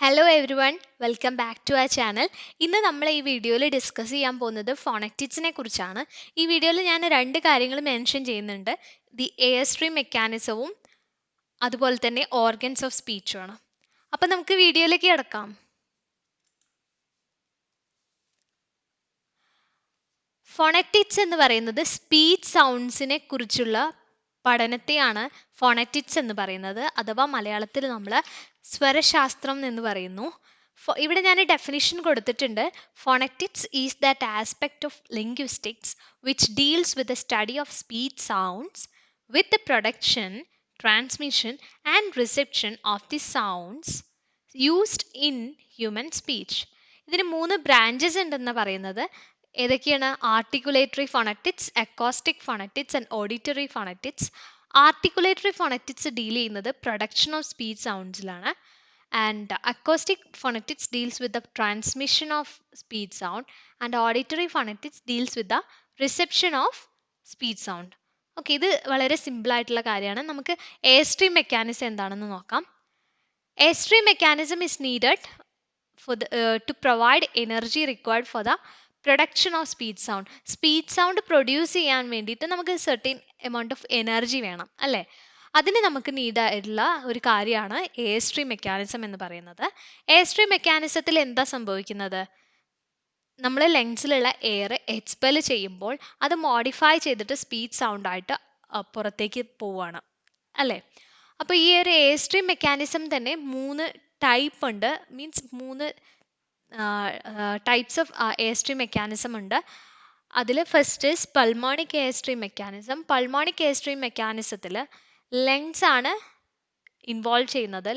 Hello everyone, welcome back to our channel. ഇന്ന് നമ്മൾ ഈ വീഡിയോയിൽ ഡിസ്കസ് ചെയ്യാൻ പോകുന്നത് ഫോണറ്റിക്സിനെ കുറിച്ചാണ്. ഈ വീഡിയോയിൽ ഞാൻ രണ്ട് കാര്യങ്ങൾ മെൻഷൻ ചെയ്യുന്നുണ്ട്. ദി എയർ സ്ട്രീം മെക്കാനിസവും അതുപോലെ തന്നെ ഓർഗൻസ് ഓഫ് സ്പീച്ചുമാണ്. അപ്പം നമുക്ക് വീഡിയോയിലേക്ക് കിടക്കാം. ഫോണറ്റിക്സ് എന്ന് പറയുന്നത് സ്പീച്ച് സൗണ്ട്സിനെ കുറിച്ചുള്ള പഠനത്തെയാണ് ഫോണറ്റിക്സ് എന്ന് പറയുന്നത്, അഥവാ മലയാളത്തിൽ നമ്മൾ സ്വരശാസ്ത്രം എന്ന് പറയുന്നു. ഇവിടെ ഞാൻ ഡെഫിനിഷൻ കൊടുത്തിട്ടുണ്ട്. Phonetics is that aspect of linguistics which deals with the study of speech sounds with the production, transmission and reception of the sounds used in human speech. ഇതിന് 3 ബ്രാഞ്ചസ് ഉണ്ടെന്ന് പറയുന്നത്. ഏതൊക്കെയാണ്? Articulatory phonetics, acoustic phonetics and auditory phonetics. Articulatory phonetics deal ചെയ്യുന്നത് production of speech സൗണ്ട്സിലാണ്. And acoustic phonetics deals with the transmission of speech sound and auditory phonetics deals with the reception of speech sound. Okay, ഇത് വളരെ simple ആയിട്ടുള്ള കാര്യമാണ്. നമുക്ക് air stream mechanism എന്താണെന്ന് നോക്കാം. Air stream mechanism is needed for to provide energy required for the production of speech sound. Speech sound produce ചെയ്യാൻ വേണ്ടിയിട്ട് നമുക്ക് certain amount of energy വേണം, അല്ലേ? അതിന് നമുക്ക് നീഡ് ആയിട്ടുള്ള ഒരു കാര്യമാണ് എയർ സ്ട്രീം മെക്കാനിസം എന്ന് പറയുന്നത്. എയർ സ്ട്രീം മെക്കാനിസത്തിൽ എന്താ സംഭവിക്കുന്നത്? നമ്മൾ ലങ്സിലുള്ള എയർ എക്സ്പെൽ ചെയ്യുമ്പോൾ അത് മോഡിഫൈ ചെയ്തിട്ട് സ്പീച്ച് സൗണ്ട് ആയിട്ട് പുറത്തേക്ക് പോവുകയാണ്, അല്ലേ? അപ്പോൾ ഈ ഒരു എയർ സ്ട്രീം മെക്കാനിസം തന്നെ 3 ടൈപ്പ് ഉണ്ട്. Means 3 types of air stream mechanism ഉണ്ട്. അതിൽ first is pulmonic air stream mechanism. Pulmonic air stream മെക്കാനിസത്തിൽ ലങ്സ് ആണ് ഇൻവോൾവ് ചെയ്യുന്നത്.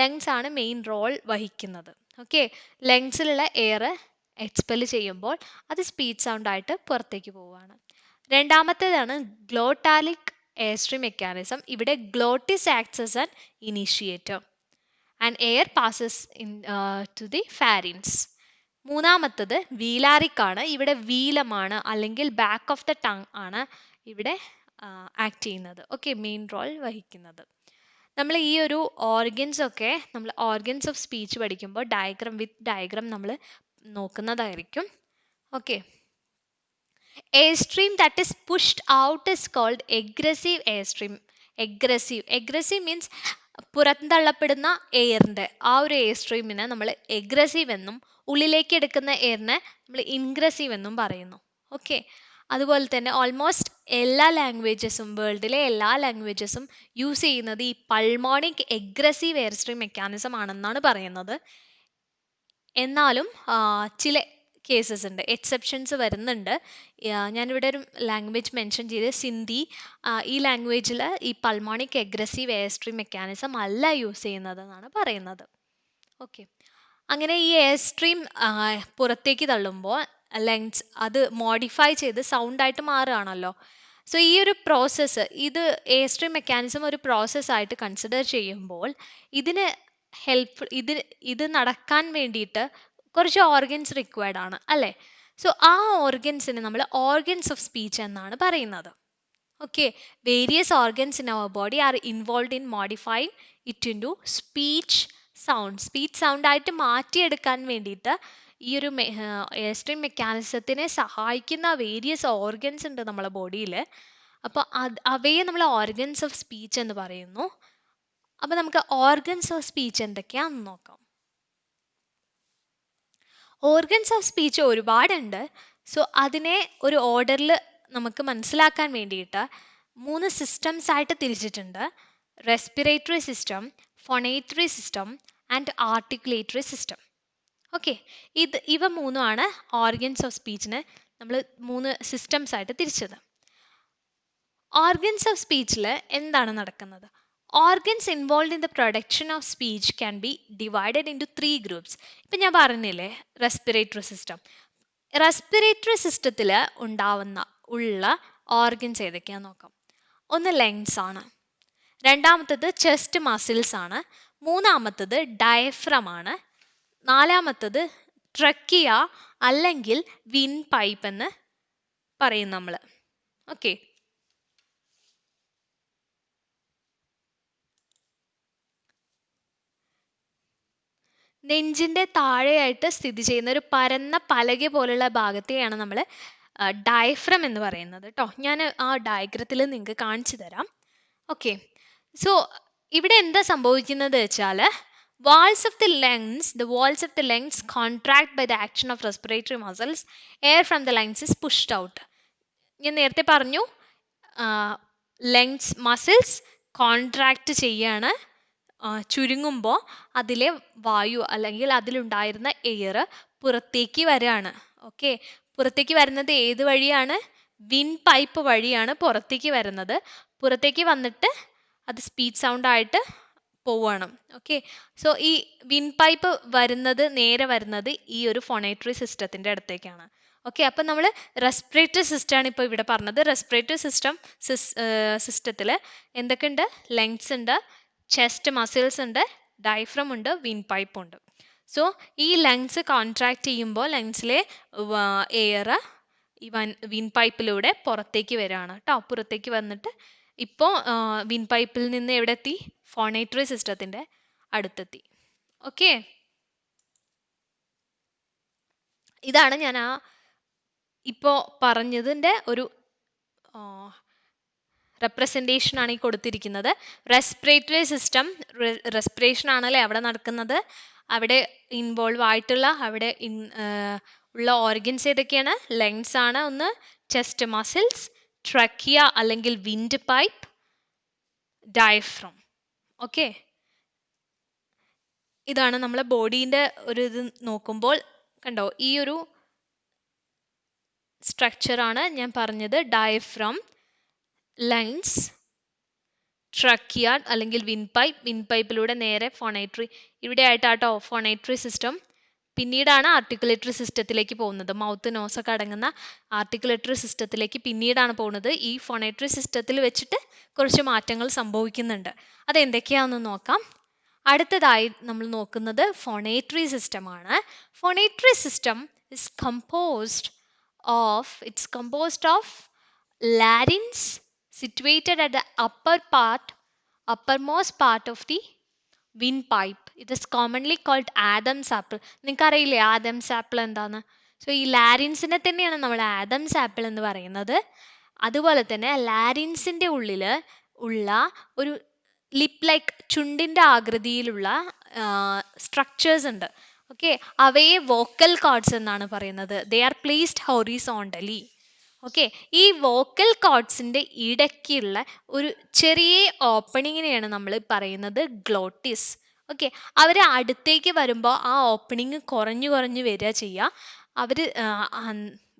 ലങ്സ് ആണ് മെയിൻ റോൾ വഹിക്കുന്നത്. ഓക്കെ, ലങ്സിലുള്ള എയർ എക്സ്പെൽ ചെയ്യുമ്പോൾ അത് സ്പീച്ച് സൗണ്ട് ആയിട്ട് പുറത്തേക്ക് പോവുകയാണ്. രണ്ടാമത്തേതാണ് ഗ്ലോട്ടാലിക് എയർ സ്ട്രീം മെക്കാനിസം. ഇവിടെ glottis acts as an initiator and air passes into the pharynx. മൂന്നാമത്തത് വീലാറിക് ആണ്. ഇവിടെ വീലമാണ് അല്ലെങ്കിൽ ബാക്ക് ഓഫ് ദ ടങ് ആണ് ഇവിടെ ആക്ട് ചെയ്യുന്നത്. ഓക്കെ, മെയിൻ റോൾ വഹിക്കുന്നത്. നമ്മൾ ഈ ഒരു ഓർഗൻസ് ഒക്കെ നമ്മൾ ഓർഗൻസ് ഓഫ് സ്പീച്ച് പഠിക്കുമ്പോൾ ഡയഗ്രാം നമ്മൾ നോക്കുന്നതായിരിക്കും. Okay, air stream that is pushed out is called aggressive air stream. Aggressive means പുറന്തള്ളപ്പെടുന്ന എയറിൻ്റെ ആ ഒരു എയർ സ്ട്രീമിനെ നമ്മൾ എഗ്രസീവ് എന്നും ഉള്ളിലേക്ക് എടുക്കുന്ന എയറിനെ നമ്മൾ ഇൻഗ്രസീവ് എന്നും പറയുന്നു. ഓക്കെ, അതുപോലെ തന്നെ ഓൾമോസ്റ്റ് എല്ലാ ലാംഗ്വേജസും, വേൾഡിലെ എല്ലാ ലാംഗ്വേജസും യൂസ് ചെയ്യുന്നത് ഈ pulmonic aggressive air stream mechanism ആണെന്നാണ് പറയുന്നത്. എന്നാലും ചില കേസസ് ഉണ്ട്, എക്സെപ്ഷൻസ് വരുന്നുണ്ട്. ഞാനിവിടെ ഒരു ലാംഗ്വേജ് മെൻഷൻ ചെയ്ത് സിന്ധി. ഈ ലാംഗ്വേജിൽ ഈ pulmonic aggressive air stream mechanism അല്ല യൂസ് ചെയ്യുന്നത് എന്നാണ് പറയുന്നത്. ഓക്കെ, അങ്ങനെ ഈ എയർ സ്ട്രീം പുറത്തേക്ക് തള്ളുമ്പോൾ ലങ്സ് അത് മോഡിഫൈ ചെയ്ത് സൗണ്ടായിട്ട് മാറുകയാണല്ലോ. സോ ഈ ഒരു പ്രോസസ്സ്, ഇത് എയർ സ്ട്രീം മെക്കാനിസം ഒരു പ്രോസസ്സായിട്ട് കൺസിഡർ ചെയ്യുമ്പോൾ ഇതിന് ഇത് നടക്കാൻ വേണ്ടിയിട്ട് കുറച്ച് ഓർഗൻസ് റിക്വയർഡ് ആണ്, അല്ലേ? സോ ആ ഓർഗൻസിന് നമ്മൾ ഓർഗൻസ് ഓഫ് സ്പീച്ച് എന്നാണ് പറയുന്നത്. Okay, various organs in our body are involve in modifying it into speech sound. Speech sound ആയിട്ട് മാറ്റിയെടുക്കാൻ വേണ്ടിയിട്ട് ഈ ഒരു എയർ സ്ട്രീം മെക്കാനിസത്തിനെ സഹായിക്കുന്ന വേരിയസ് ഓർഗൻസ് ഉണ്ട് നമ്മളെ ബോഡിയിൽ. അപ്പോൾ അവയെ നമ്മൾ ഓർഗൻസ് ഓഫ് സ്പീച്ച് എന്ന് പറയുന്നു. അപ്പോൾ നമുക്ക് ഓർഗൻസ് ഓഫ് സ്പീച്ച് എന്തൊക്കെയാണെന്ന് നോക്കാം. ഓർഗൻസ് ഓഫ് സ്പീച്ച് ഒരുപാടുണ്ട്. സോ അതിനെ ഒരു ഓർഡറിൽ നമുക്ക് മനസ്സിലാക്കാൻ വേണ്ടിയിട്ട് 3 സിസ്റ്റംസ് ആയിട്ട് തിരിച്ചിട്ടുണ്ട്. Respiratory system, phonatory system and articulatory system. Okay, ഇവ 3ആണ് ഓർഗൻസ് ഓഫ് സ്പീച്ചിന് നമ്മൾ 3 സിസ്റ്റംസ് ആയിട്ട് തിരിച്ചത്. ഓർഗൻസ് ഓഫ് സ്പീച്ചിൽ എന്താണ് നടക്കുന്നത്? Organs involve in the production of speech can be divided into 3 groups. ഇപ്പം ഞാൻ പറഞ്ഞില്ലേ റെസ്പിറേറ്ററി സിസ്റ്റം. റെസ്പിറേറ്ററി സിസ്റ്റത്തിൽ ഉള്ള ഓർഗൻസ് ഏതൊക്കെയാണെന്ന് നോക്കാം. ഒന്ന് ലങ്സ് ആണ്, രണ്ടാമത്തത് ചെസ്റ്റ് മസിൽസ് ആണ്, മൂന്നാമത്തത് ഡയഫ്രം ആണ്, നാലാമത്തത് ട്രക്കിയ അല്ലെങ്കിൽ വിൻ പൈപ്പ് എന്ന് പറയും നമ്മൾ. ഓക്കെ, നെഞ്ചിൻ്റെ താഴെയായിട്ട് സ്ഥിതി ചെയ്യുന്ന ഒരു പരന്ന പലക പോലുള്ള ഭാഗത്തെയാണ് നമ്മൾ ഡയഫ്രം എന്ന് പറയുന്നത് കേട്ടോ. ഞാൻ ആ ഡയഗ്രത്തിൽ നിങ്ങൾക്ക് കാണിച്ചു തരാം. ഓക്കെ, സോ ഇവിടെ എന്താ സംഭവിക്കുന്നത് വെച്ചാൽ walls of the lungs contract by the action of respiratory muscles. Air from the lungs is pushed out. ഞാൻ നേരത്തെ പറഞ്ഞു ലങ്സ് മസിൽസ് കോൺട്രാക്റ്റ് ചെയ്യാണ്, ചുരുങ്ങുമ്പോൾ അതിലെ വായു അല്ലെങ്കിൽ അതിലുണ്ടായിരുന്ന എയർ പുറത്തേക്ക് വരികയാണ്. ഓക്കെ, പുറത്തേക്ക് വരുന്നത് ഏത് വഴിയാണ്? വിൻ പൈപ്പ് വഴിയാണ് പുറത്തേക്ക് വരുന്നത്. പുറത്തേക്ക് വന്നിട്ട് അത് സ്പീച്ച് സൗണ്ട് ആയിട്ട് പോവുകയാണ്. ഓക്കെ, സോ ഈ വിൻ പൈപ്പ് നേരെ വരുന്നത് ഈ ഒരു ഫോണേറ്ററി സിസ്റ്റത്തിൻ്റെ അടുത്തേക്കാണ്. ഓക്കെ, അപ്പം നമ്മൾ റെസ്പിറേറ്ററി സിസ്റ്റമാണ് ഇപ്പോൾ ഇവിടെ പറഞ്ഞത്. റെസ്പിറേറ്ററി സിസ്റ്റത്തിൽ എന്തൊക്കെയുണ്ട്? ലങ്സ് ഉണ്ട്, ചെസ്റ്റ് മസിൽസ് ഉണ്ട്, ഡയഫ്രം ഉണ്ട്, വിൻ പൈപ്പ് ഉണ്ട്. സോ ഈ ലങ്സ് കോൺട്രാക്ട് ചെയ്യുമ്പോൾ ലങ്സിലെ എയർ ഈ വിൻ പൈപ്പിലൂടെ പുറത്തേക്ക് വരികയാണ് കേട്ടോ. പുറത്തേക്ക് വന്നിട്ട് ഇപ്പോൾ വിൻ പൈപ്പിൽ നിന്ന് എവിടെ എത്തി? ഫോണേറ്ററി സിസ്റ്റത്തിൻ്റെ അടുത്തെത്തി. ഓക്കെ, ഇതാണ് ഞാൻ ഇപ്പോൾ പറഞ്ഞതിൻ്റെ ഒരു റെപ്രസെൻറ്റേഷൻ ആണ് ഈ കൊടുത്തിരിക്കുന്നത്. റെസ്പിറേറ്ററി സിസ്റ്റം, റെസ്പിറേഷൻ ആണല്ലേ അവിടെ നടക്കുന്നത്. അവിടെ ഇൻവോൾവ് ആയിട്ടുള്ള ഉള്ള ഓർഗൻസ് ഏതൊക്കെയാണ്? ലങ്സ് ആണ് ഒന്ന്, ചെസ്റ്റ് മസിൽസ്, ട്രക്കിയ അല്ലെങ്കിൽ വിൻഡ് പൈപ്പ്, ഡയഫ്രം. ഓക്കെ, ഇതാണ് നമ്മളെ ബോഡീൻ്റെ ഒരു ഇത് നോക്കുമ്പോൾ കണ്ടോ, ഈ ഒരു സ്ട്രക്ചറാണ് ഞാൻ പറഞ്ഞത്. ഡയഫ്രം, ലങ്സ്, ട്രക്കിയ അല്ലെങ്കിൽ വിൻ പൈപ്പിലൂടെ നേരെ ഫോണേറ്ററി, ഇവിടെ ആയിട്ടാട്ടോ ഫോണേറ്ററി സിസ്റ്റം. പിന്നീടാണ് ആർട്ടിക്കുലേറ്ററി സിസ്റ്റത്തിലേക്ക് പോകുന്നത്. മൗത്ത് നോസൊക്കെ അടങ്ങുന്ന ആർട്ടിക്കുലേറ്ററി സിസ്റ്റത്തിലേക്ക് പിന്നീടാണ് പോകുന്നത്. ഈ ഫോണേറ്ററി സിസ്റ്റത്തിൽ വെച്ചിട്ട് കുറച്ച് മാറ്റങ്ങൾ സംഭവിക്കുന്നുണ്ട്. അതെന്തൊക്കെയാണെന്ന് നോക്കാം. അടുത്തതായി നമ്മൾ നോക്കുന്നത് ഫോണേറ്ററി സിസ്റ്റമാണ്. Phonatory system is composed of larynx situated at the uppermost part of the windpipe. It is commonly called Adam's apple. നിങ്ങൾക്ക് അറിയില്ലേ ആദംസ് ആപ്പിൾ എന്താന്ന്? സോ ഈ ലാരിൻസിനെ തന്നെയാണ് നമ്മൾ ആദംസ് ആപ്പിൾ എന്ന് പറയുന്നത്. അതുപോലെ തന്നെ ലാരിൻസിൻ്റെ ഉള്ളിൽ ഉള്ള ഒരു ലിപ്പ് ലൈക്ക് ചുണ്ടിൻ്റെ ആകൃതിയിലുള്ള സ്ട്രക്ചേഴ്സ് ഉണ്ട്. ഓക്കെ, അവയെ വോക്കൽ കോർഡ്സ് എന്നാണ് പറയുന്നത്. They are placed horizontally. Okay, ഈ വോക്കൽ കോർഡ്സിൻ്റെ ഇടയ്ക്കുള്ള ഒരു ചെറിയ ഓപ്പണിങ്ങിനെയാണ് നമ്മൾ പറയുന്നത് ഗ്ലോട്ടിസ്. ഓക്കെ, അവർ അടുത്തേക്ക് വരുമ്പോൾ ആ ഓപ്പണിങ് കുറഞ്ഞു വരിക ചെയ്യുക. അവർ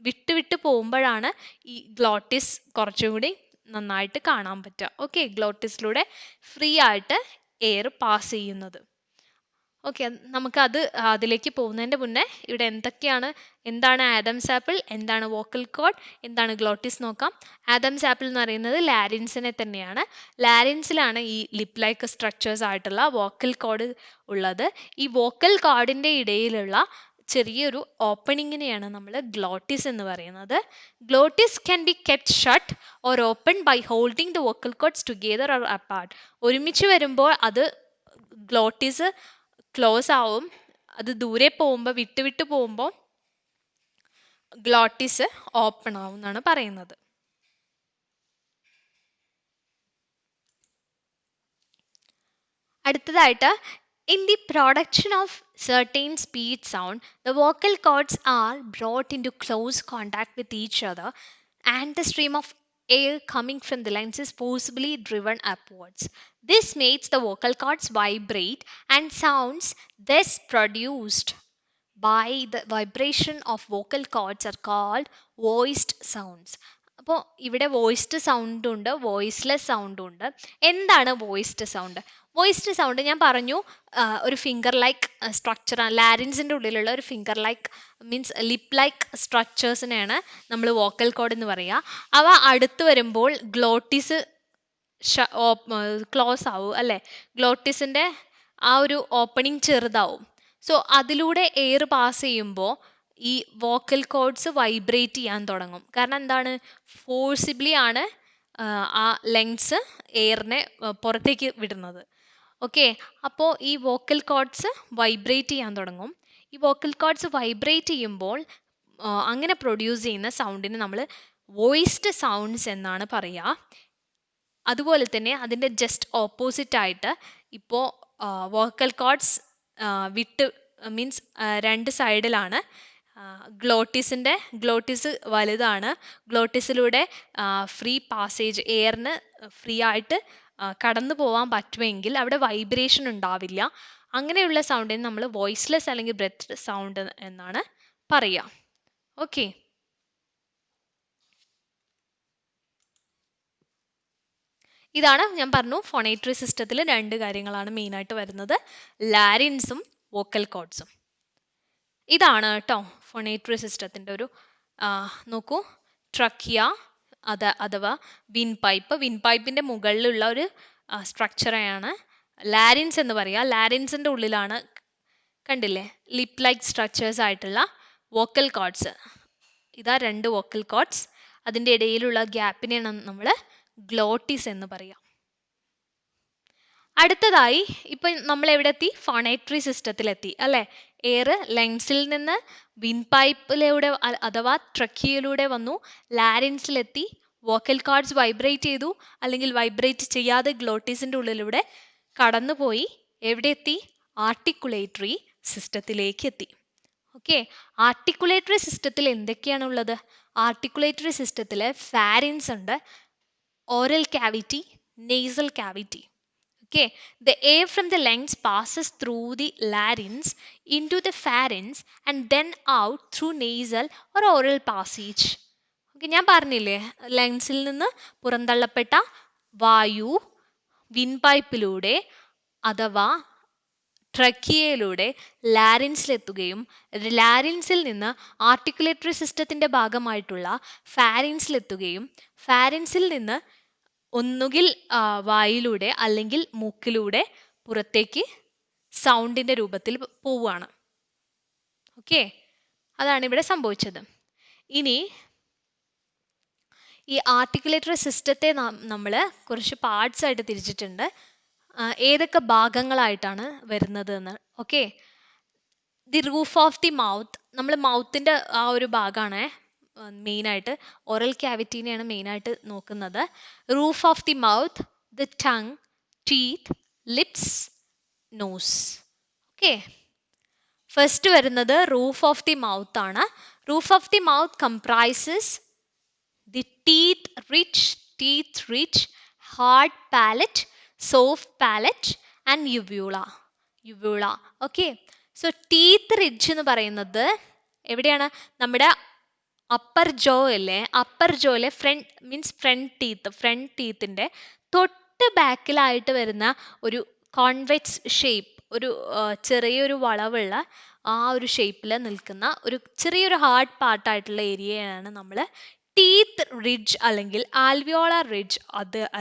വിട്ട് പോകുമ്പോഴാണ് ഈ ഗ്ലോട്ടിസ് കുറച്ചും കൂടി നന്നായിട്ട് കാണാൻ പറ്റുക. ഓക്കെ, ഗ്ലോട്ടിസിലൂടെ ഫ്രീ ആയിട്ട് എയർ പാസ് ചെയ്യുന്നത്. ഓക്കെ, നമുക്കത് അതിലേക്ക് പോകുന്നതിൻ്റെ മുന്നേ ഇവിടെ എന്താണ് ആദംസ് ആപ്പിൾ, എന്താണ് വോക്കൽ കോർഡ്, എന്താണ് ഗ്ലോട്ടിസ് നോക്കാം. ആദംസ് ആപ്പിൾ എന്ന് പറയുന്നത് ലാരിൻസിനെ തന്നെയാണ്. ലാരിൻസിലാണ് ഈ ലിപ്പ് ലൈക്ക് സ്ട്രക്ചേഴ്സ് ആയിട്ടുള്ള വോക്കൽ കോർഡ് ഉള്ളത്. ഈ വോക്കൽ കോർഡിൻ്റെ ഇടയിലുള്ള ചെറിയൊരു ഓപ്പണിങ്ങിനെയാണ് നമ്മൾ ഗ്ലോട്ടിസ് എന്ന് പറയുന്നത്. Glottis can be kept shut or open by holding the vocal cords together or apart. ഒരുമിച്ച് വരുമ്പോൾ അത് ഗ്ലോട്ടിസ് ക്ലോസ് ആവും. അത് ദൂരെ പോകുമ്പോൾ വിട്ട് പോകുമ്പോൾ ഗ്ലോട്ടിസ് ഓപ്പൺ ആവും എന്നാണ് പറയുന്നത്. അടുത്തതായിട്ട് in the production of certain speech sound, the vocal cords are brought into close contact with each other and the stream of air coming from the lungs is forcibly driven upwards. This makes the vocal cords vibrate and sounds thus produced by the vibration of vocal cords are called voiced sounds. അപ്പോൾ ഇവിടെ voiced സൗണ്ടും ഉണ്ട്, voiceless സൗണ്ടും ഉണ്ട്. എന്താണ് voiced sound? Voiced sound ഞാൻ പറഞ്ഞു ഒരു ഫിംഗർ ലൈക്ക് സ്ട്രക്ചറാണ്. ലാരിൻസിൻ്റെ ഉള്ളിലുള്ള ഒരു finger like means lip like സ്ട്രക്ചേഴ്സിനെയാണ് നമ്മൾ വോക്കൽ കോഡ് എന്ന് പറയുക. അവ അടുത്ത് വരുമ്പോൾ ഗ്ലോട്ടിസ് ക്ലോസ് ആവും അല്ലേ? ഗ്ലോട്ടിസിൻ്റെ ആ ഒരു ഓപ്പണിങ് ചെറുതാവും. സോ അതിലൂടെ എയർ പാസ് ചെയ്യുമ്പോൾ ഈ വോക്കൽ കോഡ്സ് വൈബ്രേറ്റ് ചെയ്യാൻ തുടങ്ങും. കാരണം എന്താണ്? ഫോഴ്സിബ്ലി ആണ് ആ ലങ്സ് എയറിനെ പുറത്തേക്ക് വിടുന്നത്. ഓക്കെ, അപ്പോൾ ഈ വോക്കൽ കോഡ്സ് വൈബ്രേറ്റ് ചെയ്യാൻ തുടങ്ങും. ഈ വോക്കൽ കോഡ്സ് വൈബ്രേറ്റ് ചെയ്യുമ്പോൾ അങ്ങനെ പ്രൊഡ്യൂസ് ചെയ്യുന്ന സൗണ്ടിന് നമ്മൾ വോയിസ്ഡ് സൗണ്ട്സ് എന്നാണ് പറയുക. അതുപോലെ തന്നെ അതിൻ്റെ ജസ്റ്റ് ഓപ്പോസിറ്റ് ആയിട്ട് ഇപ്പോൾ വോക്കൽ കോഡ്സ് വിട്ട് മീൻസ് രണ്ട് സൈഡിലാണ്. ഗ്ലോട്ടിസ് വലുതാണ്. ഗ്ലോട്ടിസിലൂടെ ഫ്രീ പാസേജ്, എയറിന് ഫ്രീ ആയിട്ട് കടന്നു പോകാൻ പറ്റുമെങ്കിൽ അവിടെ വൈബ്രേഷൻ ഉണ്ടാവില്ല. അങ്ങനെയുള്ള സൗണ്ടിന് നമ്മൾ വോയിസ്ലെസ് അല്ലെങ്കിൽ ബ്രെത്ത് സൗണ്ട് എന്നാണ് പറയുക. ഓക്കെ, ഇതാണ് ഞാൻ പറഞ്ഞു ഫോണേറ്ററി സിസ്റ്റത്തിൽ രണ്ട് കാര്യങ്ങളാണ് മെയിനായിട്ട് വരുന്നത്, ലാരിൻസും വോക്കൽ കോഡ്സും. ഇതാണ് കേട്ടോ ഫോണേറ്ററി സിസ്റ്റത്തിൻ്റെ ഒരു നോക്കൂ, ട്രക്കിയ അഥവാ വിൻ പൈപ്പിൻ്റെ മുകളിലുള്ള ഒരു സ്ട്രക്ചറാണ് ലാരിൻസ് എന്ന് പറയുക. ലാരിൻസിൻ്റെ ഉള്ളിലാണ് കണ്ടില്ലേ ലിപ്പ് ലൈക്ക് സ്ട്രക്ചേഴ്സ് ആയിട്ടുള്ള വോക്കൽ കോഡ്സ്. ഇതാ രണ്ട് വോക്കൽ കോഡ്സ്, അതിൻ്റെ ഇടയിലുള്ള ഗ്യാപ്പിനെയാണ് നമ്മൾ ഗ്ലോട്ടിസ് എന്ന് പറയാം. അടുത്തതായി ഇപ്പം നമ്മൾ എവിടെ എത്തി? ഫോണേറ്ററി സിസ്റ്റത്തിലെത്തി അല്ലേ. എയർ ലങ്സിൽ നിന്ന് വിൻ പൈപ്പിലൂടെ അഥവാ ട്രക്കിയയിലൂടെ വന്നു, ലാരിൻസിലെത്തി, വോക്കൽ കോഡ്സ് വൈബ്രേറ്റ് ചെയ്തു, അല്ലെങ്കിൽ വൈബ്രേറ്റ് ചെയ്യാതെ ഗ്ലോട്ടിസിൻ്റെ ഉള്ളിലൂടെ കടന്നുപോയി എവിടെ എത്തി? ആർട്ടിക്കുലേറ്ററി സിസ്റ്റത്തിലേക്ക് എത്തി. ഓക്കെ, ആർട്ടിക്കുലേറ്ററി സിസ്റ്റത്തിൽ എന്തൊക്കെയാണുള്ളത്? ആർട്ടിക്കുലേറ്ററി സിസ്റ്റത്തിൽ ഫാരിൻസ് ഉണ്ട്, oral cavity, nasal cavity. Okay, the air from the lungs passes through the larynx into the pharynx and then out through nasal or oral passage. Okay, ഞാൻ പറഞ്ഞില്ലേ ലങ്സിൽ നിന്ന് പുറന്തള്ളപ്പെട്ട വായു വിൻപൈപ്പിലൂടെ അഥവാ ട്രക്കിയയിലൂടെ ലാരിൻസിലെത്തുകയും ലാരിൻസിൽ നിന്ന് ആർട്ടിക്കുലേറ്ററി സിസ്റ്റത്തിൻ്റെ ഭാഗമായിട്ടുള്ള ഫാരിൻസിലെത്തുകയും ഫാരിൻസിൽ നിന്ന് ഒന്നുകിൽ വായിലൂടെ അല്ലെങ്കിൽ മൂക്കിലൂടെ പുറത്തേക്ക് സൗണ്ടിൻ്റെ രൂപത്തിൽ പോവുകയാണ്. ഓക്കെ, അതാണ് ഇവിടെ സംഭവിച്ചത്. ഇനി ഈ ആർട്ടിക്കുലേറ്ററി സിസ്റ്റത്തെ നമ്മൾ കുറച്ച് പാർട്സ് ആയിട്ട് തിരിച്ചിട്ടുണ്ട്. ഏതൊക്കെ ഭാഗങ്ങളായിട്ടാണ് വരുന്നത് എന്ന്. Okay, the roof of the mouth, നമ്മൾ മൗത്തിൻ്റെ ആ ഒരു ഭാഗമാണ് മെയിനായിട്ട്, ഓറൽ ക്യാവിറ്റീനെയാണ് മെയിനായിട്ട് നോക്കുന്നത്. Roof of the mouth, the tongue, teeth, lips, nose. Okay, first വരുന്നത് റൂഫ് ഓഫ് ദി മൗത്ത് ആണ്. Roof of the mouth comprises the teeth ridge hard palate, soft palate and uvula. Okay, so teeth ridge എന്ന് പറയുന്നത് എവിടെയാണ്? നമ്മുടെ upper ജോ അല്ലേ, upper ജോയിലെ front ടീത്തിൻ്റെ തൊട്ട് ബാക്കിലായിട്ട് വരുന്ന ഒരു കോൺവെക്സ് ഷേപ്പ്, ഒരു ചെറിയൊരു വളവുള്ള ആ ഒരു ഷേപ്പിൽ നിൽക്കുന്ന ഒരു ചെറിയൊരു ഹാർഡ് പാർട്ടായിട്ടുള്ള ഏരിയയാണ് നമ്മൾ ടീത്ത് റിഡ്ജ് അല്ലെങ്കിൽ ആൽവിയോളാർ റിഡ്ജ്,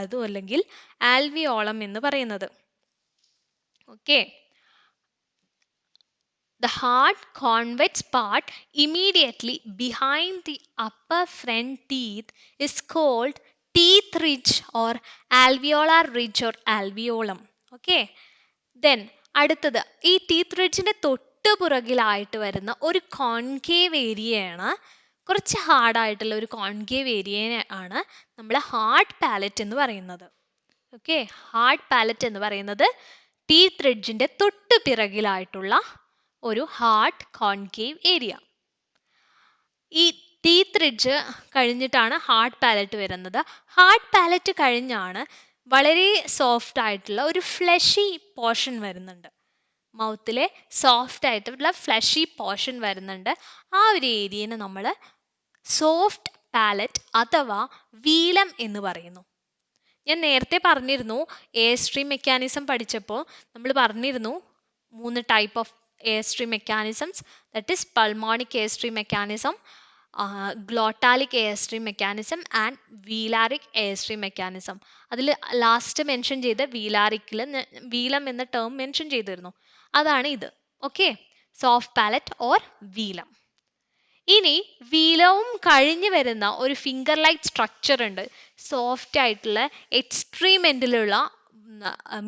അതും അല്ലെങ്കിൽ ആൽവിയോളം എന്ന് പറയുന്നത്. Okay, the hard convex part immediately behind the upper front teeth is called teeth ridge or alveolar ridge or alveolum. Okay, then അടുത്തത് ഈ ടീത്ത് റിഡ്ജിന്റെ തൊട്ട് പുറകിലായിട്ട് വരുന്ന ഒരു കോൺകേവ് ഏരിയയാണ്, കുറച്ച് ഹാർഡായിട്ടുള്ള ഒരു കോൺകേവ് ഏരിയ ആണ് നമ്മൾ ഹാർഡ് പാലറ്റ് എന്ന് പറയുന്നത്. ഓക്കെ, ഹാർഡ് പാലറ്റ് എന്ന് പറയുന്നത് ടീത്ത് റിഡ്ജിന്റെ തൊട്ട് പിറകിലായിട്ടുള്ള ഒരു ഹാർഡ് കോൺകേവ് ഏരിയ. ഈ ടീത്ത് റിഡ്ജ് കഴിഞ്ഞിട്ടാണ് ഹാർഡ് പാലറ്റ് വരുന്നത്. ഹാർഡ് പാലറ്റ് കഴിഞ്ഞാണ് വളരെ സോഫ്റ്റ് ആയിട്ടുള്ള ഒരു ഫ്ലഷി പോർഷൻ വരുന്നുണ്ട്. മൗത്തിലെ സോഫ്റ്റ് ആയിട്ടുള്ള ഫ്ലഷി പോർഷൻ വരുന്നുണ്ട്. ആ ഒരു ഏരിയനെ നമ്മൾ സോഫ്റ്റ് പാലറ്റ് അഥവാ വീലം എന്ന് പറയുന്നു. ഞാൻ നേരത്തെ പറഞ്ഞിരുന്നു, എയർ സ്ട്രീം മെക്കാനിസം പഠിച്ചപ്പോൾ നമ്മൾ പറഞ്ഞിരുന്നു 3 type of airstream mechanisms, that is pulmonic airstream mechanism, glottalic airstream mechanism and velaric airstream mechanism. അതിൽ ലാസ്റ്റ് മെൻഷൻ ചെയ്ത വീലാറിക്കിൽ വീലം എന്ന ടേം മെൻഷൻ ചെയ്തിരുന്നു, അതാണ് ഇത്. Okay, soft palate or velum. ഇനി വീലവും കഴിഞ്ഞ് വരുന്ന ഒരു ഫിംഗർ ലൈക്ക് സ്ട്രക്ചർ ഉണ്ട്, സോഫ്റ്റ് ആയിട്ടുള്ള എക്സ്ട്രീം എൻഡിലുള്ള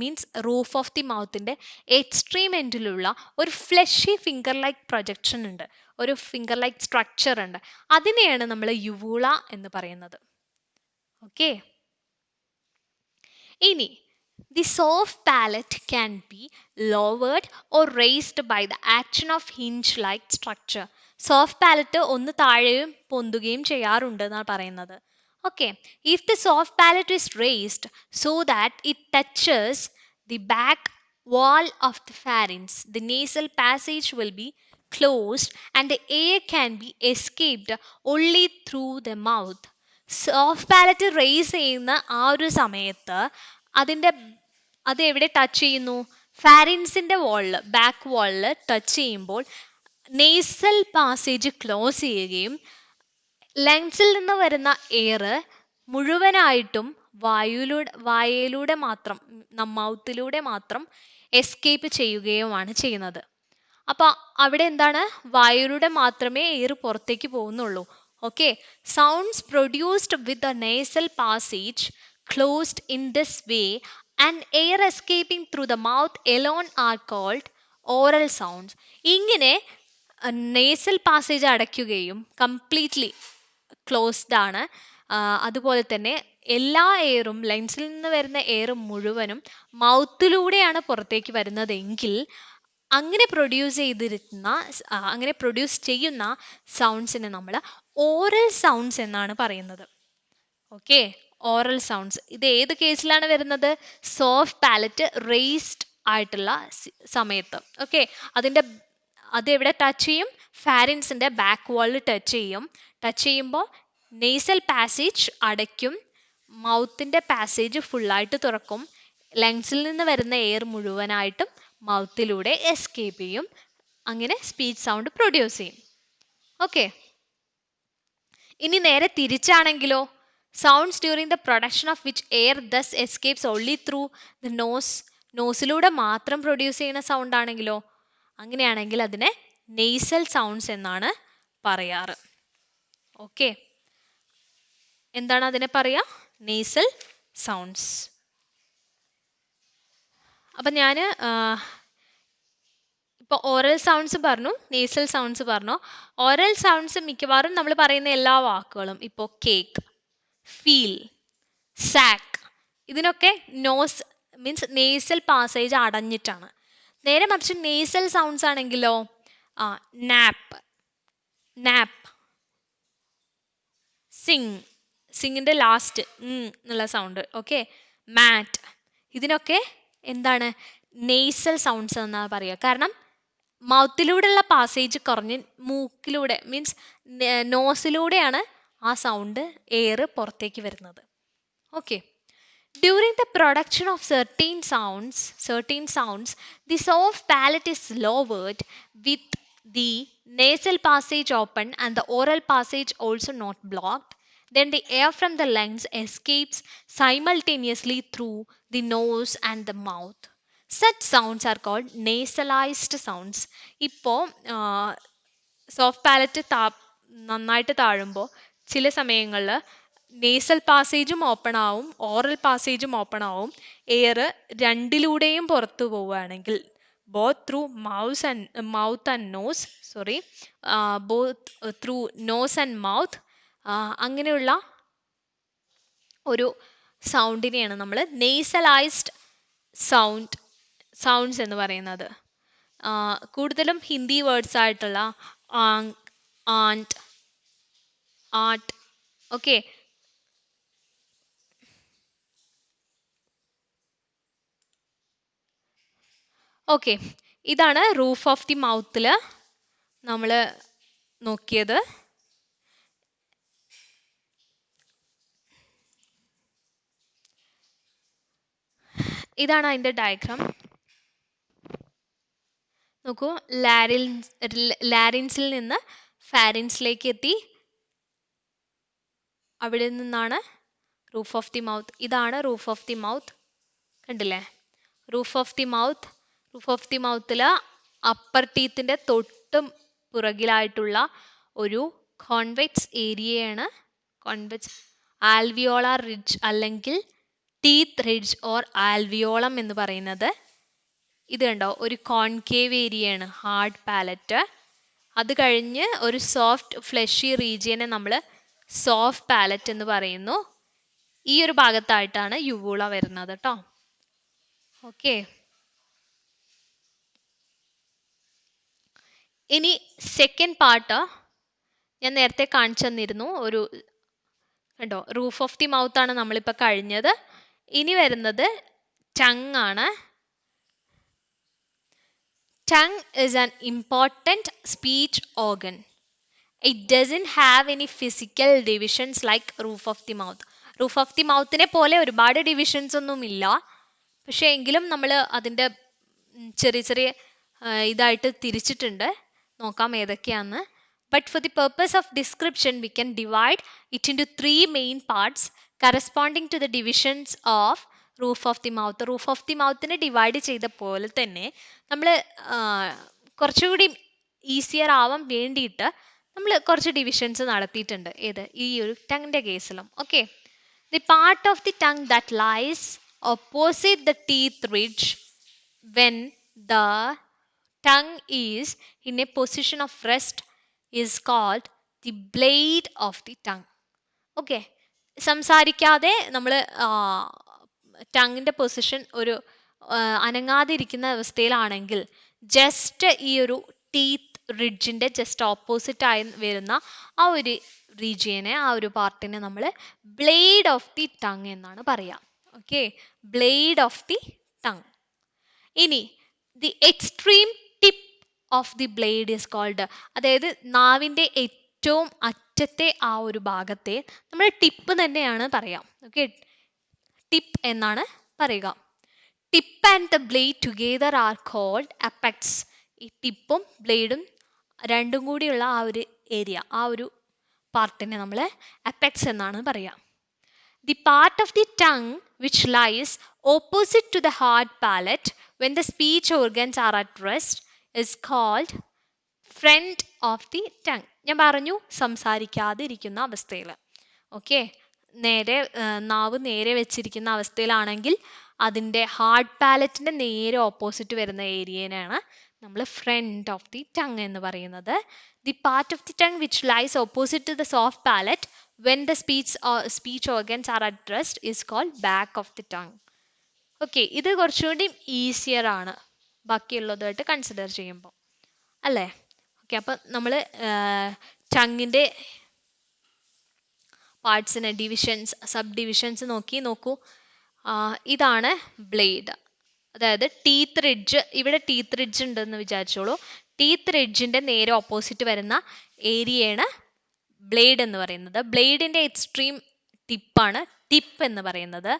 മീൻസ് റൂഫ് ഓഫ് ദി മൗത്തിൻ്റെ എക്സ്ട്രീം എൻഡിലുള്ള ഒരു ഫ്ലഷി ഫിംഗർ ലൈക്ക് പ്രൊജക്ഷൻ ഉണ്ട്, ഒരു ഫിംഗർ ലൈക്ക് സ്ട്രക്ചർ ഉണ്ട്. അതിനെയാണ് നമ്മൾ യുവൂള എന്ന് പറയുന്നത്. ഓക്കെ, ഇനി the soft palate can be lowered or raised by the action of hinge-like structure. Soft palate ഒന്ന് താഴെയും പൊന്തുകയും ചെയ്യാറുണ്ട് എന്നാണ് പറയുന്നത്. Okay, if the soft palate is raised so that it touches the back wall of the pharynx, the nasal passage will be closed and the air can be escaped only through the mouth. Soft palate raise ചെയ്യുന്ന ആ ഒരു സമയത്ത് അത് എവിടെ touch ചെയ്യുന്നു? ഫാരിൻസിന്റെ വാളിൽ, back വാളിൽ ടച്ച് ചെയ്യുമ്പോൾ നേസൽ പാസേജ് ക്ലോസ് ചെയ്യുകയും ലങ്സിൽ നിന്ന് വരുന്ന എയർ മുഴുവനായിട്ടും വായയിലൂടെ മാത്രം, മൗത്തിലൂടെ മാത്രം എസ്കേപ്പ് ചെയ്യുകയുമാണ് ചെയ്യുന്നത്. അപ്പോൾ അവിടെ എന്താണ്? വായുവിലൂടെ മാത്രമേ എയർ പുറത്തേക്ക് പോകുന്നുള്ളൂ. Okay, sounds produced with the nasal passage closed in this way and air escaping through the mouth alone are called oral sounds. ഇങ്ങനെ nasal passage അടയ്ക്കുകയും കംപ്ലീറ്റ്ലി ക്ലോസ്ഡ് ആണ്, അതുപോലെ തന്നെ എല്ലാ എയറും, ലങ്സിൽ നിന്ന് വരുന്ന എയർ മുഴുവനും മൗത്തിലൂടെയാണ് പുറത്തേക്ക് വരുന്നതെങ്കിൽ അങ്ങനെ പ്രൊഡ്യൂസ് ചെയ്യുന്ന സൗണ്ട്സിനെ നമ്മൾ ഓറൽ സൗണ്ട്സ് എന്നാണ് പറയുന്നത്. Okay, oral sounds. ഇത് ഏത് കേസിലാണ് വരുന്നത്? സോഫ്റ്റ് പാലറ്റ് റേസ്ഡ് ആയിട്ടുള്ള സമയത്ത്. ഓക്കെ, അതെവിടെ ടച്ച് ചെയ്യും? ഫാരിൻസിന്റെ ബാക്ക് വാളിൽ ടച്ച് ചെയ്യും. ടച്ച് ചെയ്യുമ്പോൾ നേസൽ പാസേജ് അടയ്ക്കും, മൗത്തിന്റെ പാസേജ് ഫുള്ളായിട്ട് തുറക്കും, ലങ്സിൽ നിന്ന് വരുന്ന എയർ മുഴുവനായിട്ടും മൗത്തിലൂടെ എസ്കേപ്പ് ചെയ്യും, അങ്ങനെ സ്പീച്ച് സൗണ്ട് പ്രൊഡ്യൂസ് ചെയ്യും. ഓക്കെ, ഇനി നേരെ തിരിച്ചാണെങ്കിലോ? Sounds during the production of which air thus escapes only through the നോസിലൂടെ മാത്രം പ്രൊഡ്യൂസ് ചെയ്യുന്ന സൗണ്ട് ആണെങ്കിലോ? അങ്ങനെയാണെങ്കിൽ അതിനെ നെയ്സൽ സൗണ്ട്സ് എന്നാണ് പറയാറ്. ഓക്കെ, എന്താണ് അതിനെ പറയാ? Nasal sounds. അപ്പം ഞാൻ ഇപ്പോൾ ഓറൽ സൗണ്ട്സ് പറഞ്ഞു, നേസൽ സൗണ്ട്സ് പറഞ്ഞു. ഓറൽ സൗണ്ട്സ് മിക്കവാറും നമ്മൾ പറയുന്ന എല്ലാ വാക്കുകളും, ഇപ്പോൾ കേക്ക്, ഫീൽ, സാക്ക്, ഇതിനൊക്കെ നോസ് മീൻസ് നേസൽ പാസേജ് അടഞ്ഞിട്ടാണ്. നേരെ മറിച്ച് നേസൽ സൗണ്ട്സ് ആണെങ്കിലോ, നാപ്പ്, സിങ്ങിൻ്റെ ലാസ്റ്റ് എന്നുള്ള സൗണ്ട്. ഓക്കെ, മാറ്റ്, ഇതിനൊക്കെ എന്താണ്? നെയ്സൽ സൗണ്ട്സ് എന്നാണ് പറയുക. കാരണം മൗത്തിലൂടെയുള്ള പാസേജ് കുറഞ്ഞ് മൂക്കിലൂടെ മീൻസ് നോസിലൂടെയാണ് ആ സൗണ്ട്, എയർ പുറത്തേക്ക് വരുന്നത്. Okay, during the production of certain sounds the soft palate is lowered with the nasal passage open and the oral passage also not blocked. Then the air from the lungs escapes simultaneously through the nose and the mouth. Such sounds are called nasalized sounds. ഇപ്പോൾ soft palette നന്നായിട്ട് താഴുമ്പോൾ ചില സമയങ്ങളിൽ nasal പാസേജും open ആവും, oral പാസേജും open ആവും. Air രണ്ടിലൂടെയും പുറത്തു പോവുകയാണെങ്കിൽ both through mouth and nose, both through nose and mouth, അങ്ങനെയുള്ള ഒരു സൗണ്ടിനെയാണ് നമ്മൾ നെയ്സലൈസ്ഡ് സൗണ്ട്സ് എന്ന് പറയുന്നത്. കൂടുതലും ഹിന്ദി വേർഡ്സ് ആയിട്ടുള്ള ആങ്, ആൻറ്റ്, ആട്ട്. ഓക്കെ, ഓക്കെ, ഇതാണ് റൂഫ് ഓഫ് ദി മൗത്തിൽ നമ്മൾ നോക്കിയത്. ഇതാണ് അതിൻ്റെ ഡയഗ്രാം. നോക്കൂ, ലാരിൻസിൽ നിന്ന് ഫാരിൻസിലേക്ക് എത്തി, അവിടെ നിന്നാണ് റൂഫ് ഓഫ് ദി മൗത്ത്. ഇതാണ് റൂഫ് ഓഫ് ദി മൗത്ത്, കണ്ടില്ലേ? റൂഫ് ഓഫ് ദി മൗത്തിൽ അപ്പർ ടീത്തിൻ്റെ തൊട്ടും പുറകിലായിട്ടുള്ള ഒരു കോൺവെക്സ് ഏരിയയാണ് കോൺവെക്സ് ആൽവിയോളാർ റിഡ്ജ് അല്ലെങ്കിൽ ടീത്ത് റിഡ്ജ് ഓർ ആൽവിയോളം എന്ന് പറയുന്നത് ഇത് കണ്ടോ, ഒരു കോൺകേവ് ഏരിയയാണ് ഹാർഡ് പാലറ്റ്. അത് കഴിഞ്ഞ് ഒരു സോഫ്റ്റ് ഫ്ലഷി റീജിയനെ നമ്മൾ സോഫ്റ്റ് പാലറ്റ് എന്ന് പറയുന്നു. ഈ ഒരു ഭാഗത്തായിട്ടാണ് യുവൂള വരുന്നത് കേട്ടോ. ഓക്കെ, ഇനി സെക്കൻഡ് പാർട്ട് ഞാൻ നേരത്തെ കാണിച്ചു തന്നിരുന്നു. ഒരു കണ്ടോ, റൂഫ് ഓഫ് ദി മൗത്ത് ആണ് നമ്മളിപ്പോൾ കഴിഞ്ഞത്. ഇനി വരുന്നത് ടങ് ആണ്. Tongue is an important speech organ. It doesn't have any physical divisions like roof of the mouth. Roof of the mouthനെ പോലെ ഒരുപാട് ഡിവിഷൻസ് ഒന്നും ഇല്ല. പക്ഷേ എങ്കിലും നമ്മൾ അതിൻ്റെ ചെറിയ ചെറിയ ഇതായിട്ട് തിരിച്ചിട്ടുണ്ട്. നോക്കാം ഏതൊക്കെയാന്ന്. But for the purpose of description, we can divide it into 3 main parts corresponding to the divisions of roof of the mouth. Roof of the മൗത്തിനെ ഡിവൈഡ് ചെയ്ത പോലെ തന്നെ നമ്മൾ കുറച്ചുകൂടി ഈസിയർ ആവാൻ വേണ്ടിയിട്ട് നമ്മൾ കുറച്ച് ഡിവിഷൻസ് നടത്തിയിട്ടുണ്ട്. ഏത്, ഈ ഒരു ടങ്ങിൻ്റെ കേസിലും. Okay, the part of the tongue that lies opposite the teeth ridge when the tongue is in a position of rest is called the blade of the tongue. Okay, സംസാരിക്കാതെ നമ്മൾ ടങ്ങിൻ്റെ പൊസിഷൻ ഒരു അനങ്ങാതിരിക്കുന്ന അവസ്ഥയിലാണെങ്കിൽ just ഈ ഒരു teeth റിഡ്ജിൻ്റെ just opposite ആയി വരുന്ന ആ ഒരു റീജിയനെ, ആ ഒരു പാർട്ടിനെ നമ്മൾ ബ്ലേഡ് ഓഫ് ദി ടങ് എന്നാണ് പറയുക. Okay, blade of the tongue. ഇനി the extreme tip of the blade is called, അതായത് നാവിൻ്റെ ഏറ്റവും അറ്റത്തെ ആ ഒരു ഭാഗത്തെ നമ്മൾ ടിപ്പ് തന്നെയാണ് പറയാം. ഓക്കെ, ടിപ്പ് എന്നാണ് പറയുക. Tip and the blade together are called apex. ഈ ടിപ്പും ബ്ലേഡും രണ്ടും കൂടിയുള്ള ആ ഒരു ഏരിയ, ആ ഒരു പാർട്ടിനെ നമ്മൾ അപ്പെക്സ് എന്നാണ് പറയുക. The part of the tongue which lies opposite to the hard palate when the speech organs are at rest is called front of the tongue. ഞാൻ പറഞ്ഞു സംസാരിക്കാതെ ഇരിക്കുന്ന അവസ്ഥയിൽ. ഓക്കെ, നേരെ നാവ് നേരെ വെച്ചിരിക്കുന്ന അവസ്ഥയിലാണെങ്കിൽ അതിൻ്റെ ഹാർഡ് പാലറ്റിൻ്റെ നേരെ ഓപ്പോസിറ്റ് വരുന്ന ഏരിയനാണ് നമ്മൾ ഫ്രണ്ട് ഓഫ് ദി ടങ് എന്ന് പറയുന്നത്. The part of the tongue which lies opposite to the soft palate when the speech organs are at rest is called back of the tongue. Okay, ഇത് കുറച്ചുകൂടി easier ആണ് ബാക്കിയുള്ളതായിട്ട് consider ചെയ്യുമ്പോൾ, അല്ലേ? Okay, അപ്പം നമ്മൾ ടങ്ങിൻ്റെ പാർട്സിന് divisions, sub divisions നോക്കൂ. ഇതാണ് blade, അതായത് ടീത്ത് റിഡ്ജ്. ഇവിടെ ടീത്ത് റിഡ്ജ് ഉണ്ടെന്ന് വിചാരിച്ചോളൂ. ടീത്ത് റിഡ്ജിൻ്റെ നേരെ ഓപ്പോസിറ്റ് വരുന്ന ഏരിയയാണ് ബ്ലേഡ് എന്ന് പറയുന്നത്. ബ്ലേഡിൻ്റെ എക്സ്ട്രീം ടിപ്പാണ് ടിപ്പ് എന്ന് പറയുന്നത്.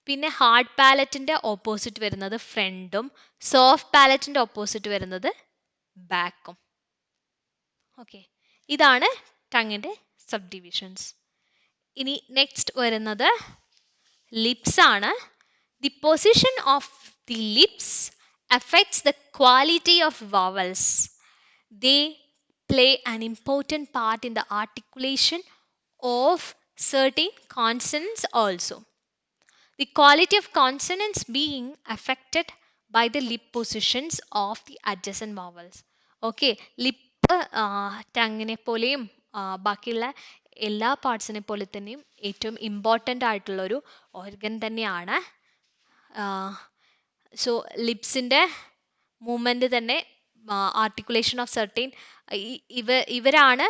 പിന്നെ ഹാർഡ് പാലറ്റിൻ്റെ ഓപ്പോസിറ്റ് വരുന്നത് ഫ്രണ്ടും സോഫ്റ്റ് പാലറ്റിൻ്റെ ഓപ്പോസിറ്റ് വരുന്നത് ബാക്കും. ഓക്കെ, ഇതാണ് ടങ്ങിൻ്റെ സബ് ഡിവിഷൻസ്. ഇനി നെക്സ്റ്റ് വരുന്നത് ലിപ്സ് ആണ്. The position of the lips affects the quality of vowels. They play an important part in the articulation of certain consonants also. The quality of consonants being affected by the lip positions of the adjacent vowels. Okay, lip ടങ്ങിനെ പോലെയും ബാക്കിയുള്ള എല്ലാ പാർട്സിനെ പോലെ തന്നെയും ഏറ്റവും important ആയിട്ടുള്ളൊരു organ തന്നെയാണ്. So ലിപ്സിൻ്റെ movement തന്നെ ആർട്ടിക്കുലേഷൻ ഓഫ് സെർട്ടൈൻ ഇവരാണ്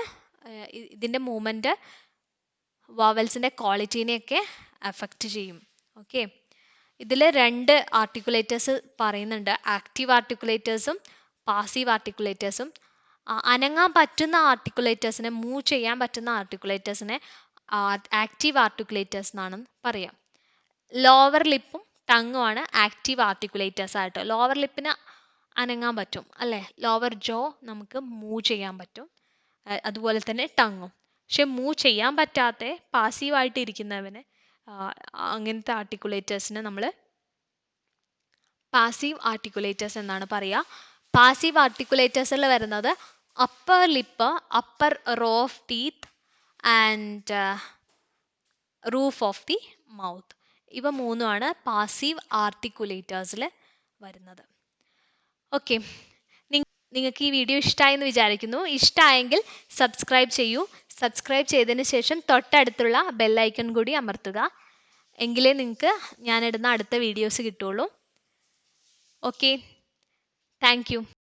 ഇതിൻ്റെ മൂവ്മെൻറ്റ് വവൽസിൻ്റെ ക്വാളിറ്റീനെയൊക്കെ അഫക്റ്റ് ചെയ്യും. ഓക്കെ, ഇതിൽ 2 ആർട്ടിക്കുലേറ്റേഴ്സ് പറയുന്നുണ്ട്, ആക്റ്റീവ് ആർട്ടിക്കുലേറ്റേഴ്സും പാസീവ് ആർട്ടിക്കുലേറ്റേഴ്സും. അനങ്ങാൻ പറ്റുന്ന ആർട്ടിക്കുലേറ്റേഴ്സിനെ, മൂവ് ചെയ്യാൻ പറ്റുന്ന ആർട്ടിക്കുലേറ്റേഴ്സിനെ ആക്റ്റീവ് ആർട്ടിക്കുലേറ്റേഴ്സ് എന്നാണ് പറയാം. ലോവർ ലിപ്പും ടങ്ങുമാണ് ആക്റ്റീവ് ആർട്ടിക്കുലേറ്റേഴ്സ് ആയിട്ട്. ലോവർ ലിപ്പിന് അനങ്ങാൻ പറ്റും, അല്ലേ? ലോവർ ജോ നമുക്ക് മൂവ് ചെയ്യാൻ പറ്റും, അതുപോലെ തന്നെ ടങ്ങും. പക്ഷെ മൂവ് ചെയ്യാൻ പറ്റാത്ത പാസീവായിട്ട് ഇരിക്കുന്നവന് അങ്ങനത്തെ ആർട്ടിക്കുലേറ്റേഴ്സിനെ നമ്മൾ പാസീവ് ആർട്ടിക്കുലേറ്റേഴ്സ് എന്നാണ് പറയുക. പാസീവ് ആർട്ടിക്കുലേറ്റേഴ്സിൽ വരുന്നത് upper lip, upper row of teeth and roof of the mouth. ഇവ മൂന്നുമാണ് പാസീവ് ആർട്ടിക്കുലേറ്റേഴ്സിൽ വരുന്നത്. ഓക്കെ, നിങ്ങൾക്ക് ഈ വീഡിയോ ഇഷ്ടമായി എന്ന് വിചാരിക്കുന്നു. ഇഷ്ടമായെങ്കിൽ സബ്സ്ക്രൈബ് ചെയ്യൂ. സബ്സ്ക്രൈബ് ചെയ്തതിന് ശേഷം തൊട്ടടുത്തുള്ള ബെല്ലൈക്കൺ കൂടി അമർത്തുക. എങ്കിലേ നിങ്ങൾക്ക് ഞാനിടുന്ന അടുത്ത വീഡിയോസ് കിട്ടുള്ളൂ. Okay, thank you.